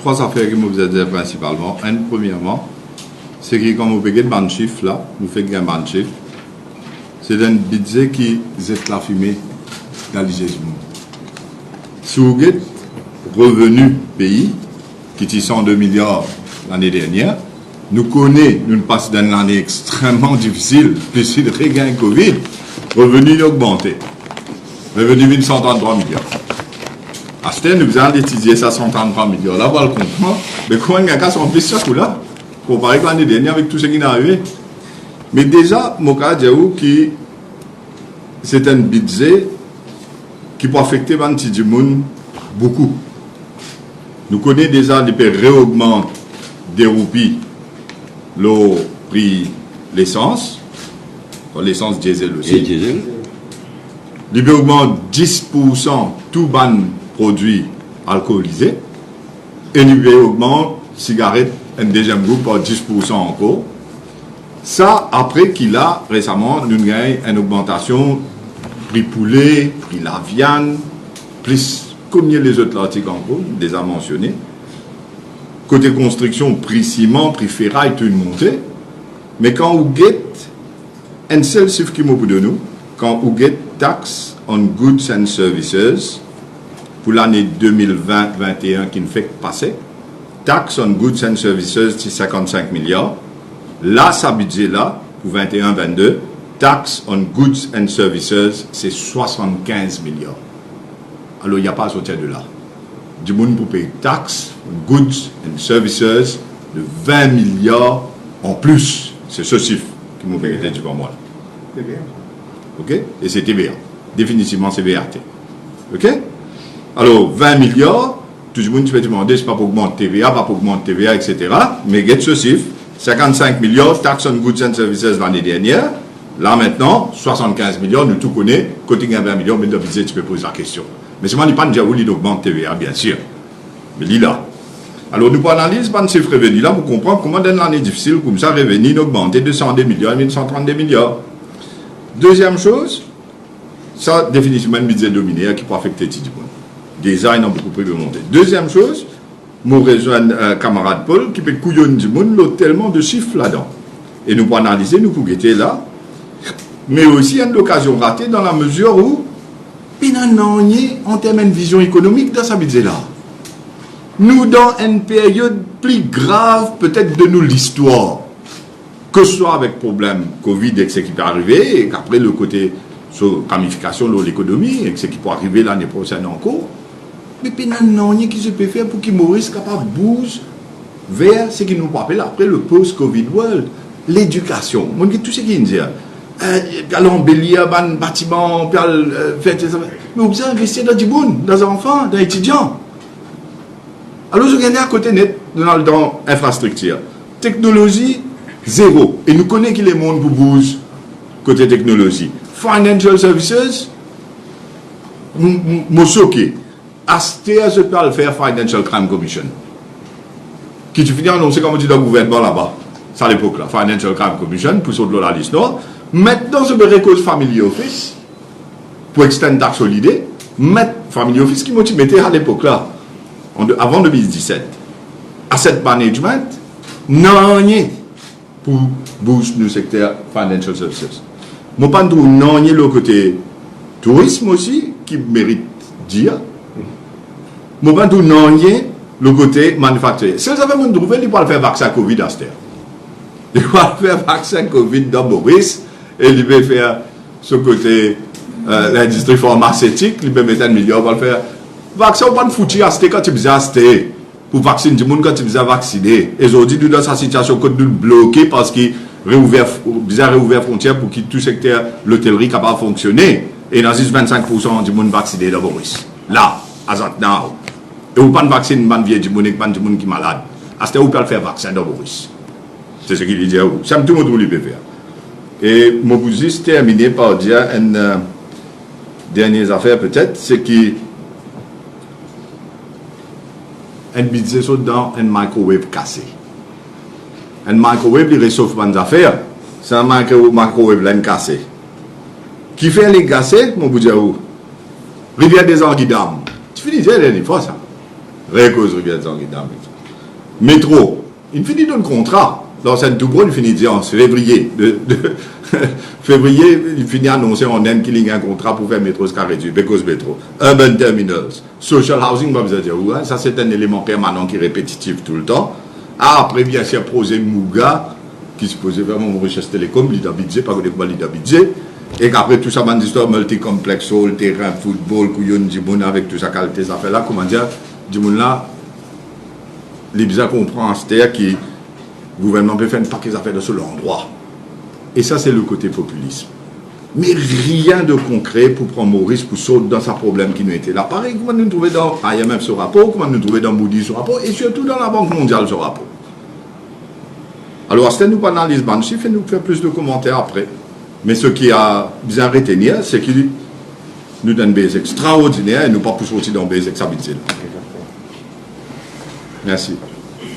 trois affaires que je vous ai dit principalement. Premièrement, c'est que quand vous payez de bande chiffre là, vous faites un bande chiffre, c'est un budget qui jette la fumée dans les gens. Si vous avez revenu pays, qui est 102 milliards l'année dernière, nous connaissons, nous passons d'une année extrêmement difficile, plus de regain Covid, revenus augmentés. Revenu 133 milliards. À ce temps, nous avons étudié ça 133 milliards. Là, on va le comprendre. Mais comment il y a qu'à s'en plus ça là, comparé avec l'année dernière, avec tout ce qui est arrivé. Mais déjà, mon cas, qui c'est un budget qui peut affecter les petits monde beaucoup. Nous connaissons déjà les pays réaugmentent des roupies le prix l'essence, l'essence diesel aussi. Les pays augmentent 10% tout ban produits alcoolisés et les pays augmentent cigarettes un deuxième groupe par 10% encore. Ça, après qu'il a récemment, nous avons une augmentation prix poulet, prix la viande, plus comme les autres articles encore, déjà mentionnés. Côté construction, prix ciment, prix ferraille, tout une montée. Mais quand vous guettez, un seul chiffre qui m'a de nous, quand vous guettez tax on goods and services, pour l'année 2020-2021 qui ne fait que passer, tax on goods and services, c'est 55 milliards. Là, ça budget là, pour 21-22, tax on goods and services, c'est 75 milliards. Alors, il n'y a pas à sortir de là. Du monde pour payer tax on goods and services de 20 milliards en plus. C'est ce chiffre qui m'a fait du pour moi. OK? Et c'est TVA. Définitivement, c'est VAT. OK? Alors, 20 milliards, tout le monde peut demander, c'est pas pour augmenter TVA, pas pour augmenter TVA, etc. Mais get ce chiffre. 55 milliards, tax on goods and services l'année dernière. Là maintenant, 75 milliards, nous tout connaissons. Côté 20 millions, mais de budget, tu peux poser la question. Mais c'est moi, je ne dis pas que il augmente TVA, bien sûr. Mais il est là. Alors, nous analysons pas de chiffre revenu là pour comprendre comment dans l'année difficile, comme ça, revenu augmenté de 102 milliards à 132 milliards. Deuxième chose, ça, définitivement, un budget dominé qui peut affecter tout le monde. Déjà, il y a beaucoup plus de monter. Deuxième chose, nous rejoignons un camarade Paul qui peut couillonner du monde, il y a tellement de chiffres là-dedans. Et nous pouvons analyser, nous pouvons guetter là. Mais aussi, il y a une occasion ratée dans la mesure où il y a en termes de vision économique dans ce budget-là. Nous, dans une période plus grave, peut-être de nous, l'histoire, que ce soit avec problème Covid et ce qui peut arriver, et qu'après le côté ramification de l'économie, et ce qui peut arriver l'année prochaine encore, mais il y a rien qui se peut faire pour que Maurice capable bouge vers ce qui nous rappelle après le post-Covid world, l'éducation. Tout ce qui dit, allons embellir un bâtiment, faire mais vous avez investi dans du monde, dans les enfants, dans les étudiants. Alors je regarde à côté net dans l'infrastructure. Technologie, zéro. Et nous connaissons que les mondes pour bouger côté technologie. Financial services, je suis choqué. Astea, je peux le faire Financial Crime Commission. Qui tu finis annoncer comme tu dis dans le gouvernement là-bas. C'est à l'époque là. Financial Crime Commission, pour sauter la liste nord. Maintenant, je me récuse Family Office pour extendre tax holiday. Family Office qui m'a mis à l'époque là, avant 2017. Asset Management, non, pour booster le secteur Financial Services. Je ne pas non, le côté tourisme aussi, qui mérite dire. Je ne pas non, le côté manufacturier. Si vous avez trouvé, il peut faire vaccin Covid à cette. Il peut faire vaccin Covid dans Maurice et il peut faire ce côté l'industrie pharmaceutique, il peut mettre un million, il va le faire. Vaccin, on ne peut pas foutre à cette quand tu es à cette. Pour vacciner du monde quand tu es vacciner. Et aujourd'hui, nous dans cette situation, nous sommes bloqués parce qu'il réouvert frontières pour que tout secteur l'hôtellerie capable de fonctionner. Et dans 25% du monde vacciné dans Maurice. Là, à now. Et vous ne pouvez pas vacciner un vieux du monde qui est malade. À ce temps, vous pouvez faire vaccin dans Maurice. C'est ce qu'il dit. C'est tout le monde qui peut faire. Et je vais juste terminer par dire une dernière affaire peut-être, c'est que un budget dans un microwave cassé. Un microwave, il réchauffe des affaires. C'est un microwave cassé. Qui fait les casser, mon budget où? Rivière des Anguilles d'Am. Tu finis de dire, il faut ça. Récuse Rivière des Anguilles d'Am. Métro, il finit d'un contrat. L'ancienne tout gros, il finit de dire en février. Février, il finit annoncer en Inde qu'il y a un contrat pour faire métro Scarédu, Bécos Métro. Urban Terminals. Social Housing, va vous dire, ouais, ça c'est un élément permanent qui est répétitif tout le temps. Après, bien sûr, projet Mouga, qui se posait vraiment au Richesse Télécom, l'idée budget, pas que des budget. Et qu'après tout ça, une histoire multicomplexe, le terrain, football, couillon, Djimoun, avec tout ça, qualité, ça fait là, comment dire, Djimoun là, les bizarres comprend en terre qui, le gouvernement peut faire une paquet d'affaires de ce endroit. Et ça, c'est le côté populisme. Mais rien de concret pour prendre Maurice pour sauter dans sa problème qui nous était là. Pareil, comment nous trouver dans IMF ce rapport, comment nous trouver dans Moody's ce rapport, et surtout dans la Banque mondiale ce rapport. Alors, c'était nous analyse ban chiffre et nous faire plus de commentaires après. Mais ce qui a bien retenir, c'est qu'il nous donne des baies extraordinaires et nous pas plus sortir dans des baies exhabituelles. Merci.